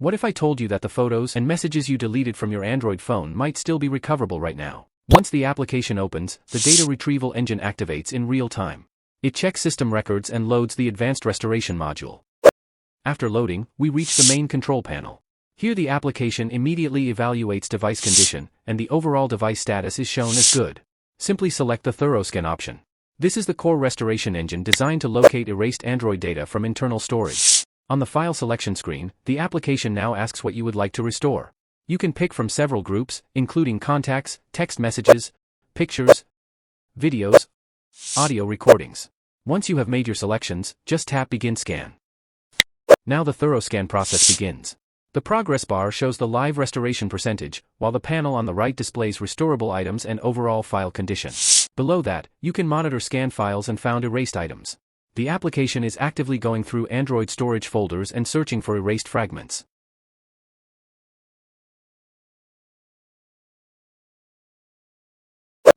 What if I told you that the photos and messages you deleted from your Android phone might still be recoverable right now? Once the application opens, the data retrieval engine activates in real time. It checks system records and loads the advanced restoration module. After loading, we reach the main control panel. Here the application immediately evaluates device condition, and the overall device status is shown as good. Simply select the Thorough Scan option. This is the core restoration engine designed to locate erased Android data from internal storage. On the file selection screen, the application now asks what you would like to restore. You can pick from several groups, including contacts, text messages, pictures, videos, audio recordings. Once you have made your selections, just tap Begin Scan. Now the thorough scan process begins. The progress bar shows the live restoration percentage, while the panel on the right displays restorable items and overall file condition. Below that, you can monitor scanned files and found erased items. The application is actively going through Android storage folders and searching for erased fragments.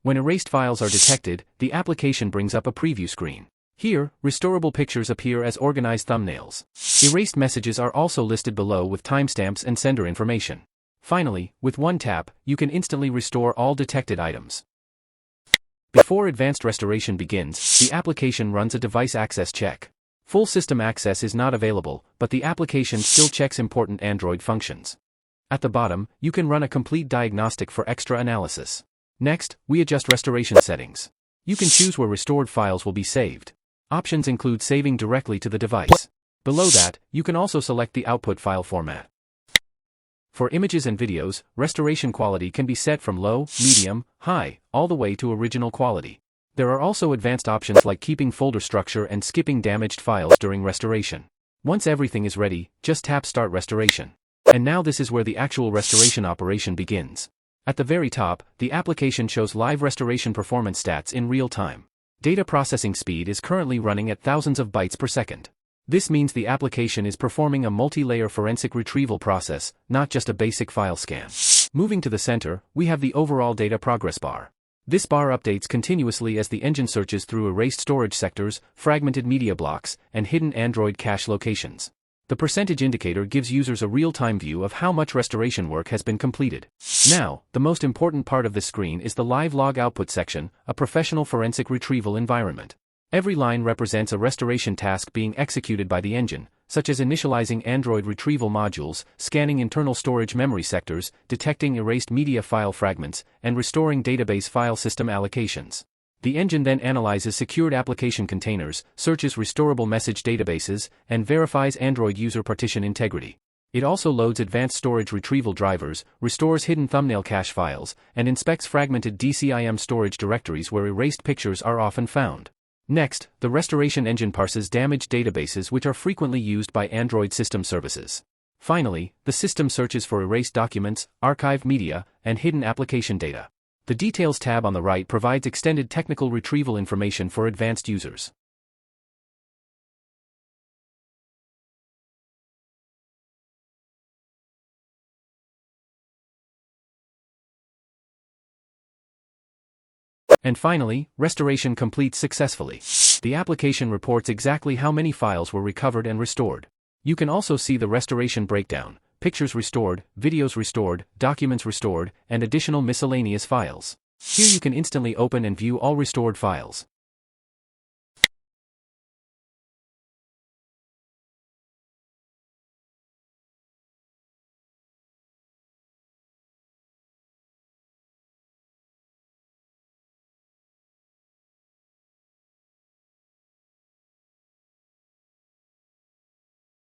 When erased files are detected, the application brings up a preview screen. Here, restorable pictures appear as organized thumbnails. Erased messages are also listed below with timestamps and sender information. Finally, with one tap, you can instantly restore all detected items. Before advanced restoration begins, the application runs a device access check. Full system access is not available, but the application still checks important Android functions. At the bottom, you can run a complete diagnostic for extra analysis. Next, we adjust restoration settings. You can choose where restored files will be saved. Options include saving directly to the device. Below that, you can also select the output file format. For images and videos, restoration quality can be set from low, medium, high, all the way to original quality. There are also advanced options like keeping folder structure and skipping damaged files during restoration. Once everything is ready, just tap Start Restoration. And now this is where the actual restoration operation begins. At the very top, the application shows live restoration performance stats in real time. Data processing speed is currently running at thousands of bytes per second. This means the application is performing a multi-layer forensic retrieval process, not just a basic file scan. Moving to the center, we have the overall data progress bar. This bar updates continuously as the engine searches through erased storage sectors, fragmented media blocks, and hidden Android cache locations. The percentage indicator gives users a real-time view of how much restoration work has been completed. Now, the most important part of this screen is the live log output section, a professional forensic retrieval environment. Every line represents a restoration task being executed by the engine, such as initializing Android retrieval modules, scanning internal storage memory sectors, detecting erased media file fragments, and restoring database file system allocations. The engine then analyzes secured application containers, searches restorable message databases, and verifies Android user partition integrity. It also loads advanced storage retrieval drivers, restores hidden thumbnail cache files, and inspects fragmented DCIM storage directories where erased pictures are often found. Next, the restoration engine parses damaged databases which are frequently used by Android system services. Finally, the system searches for erased documents, archived media, and hidden application data. The Details tab on the right provides extended technical retrieval information for advanced users. And finally, restoration completes successfully. The application reports exactly how many files were recovered and restored. You can also see the restoration breakdown: pictures restored, videos restored, documents restored, and additional miscellaneous files. Here you can instantly open and view all restored files.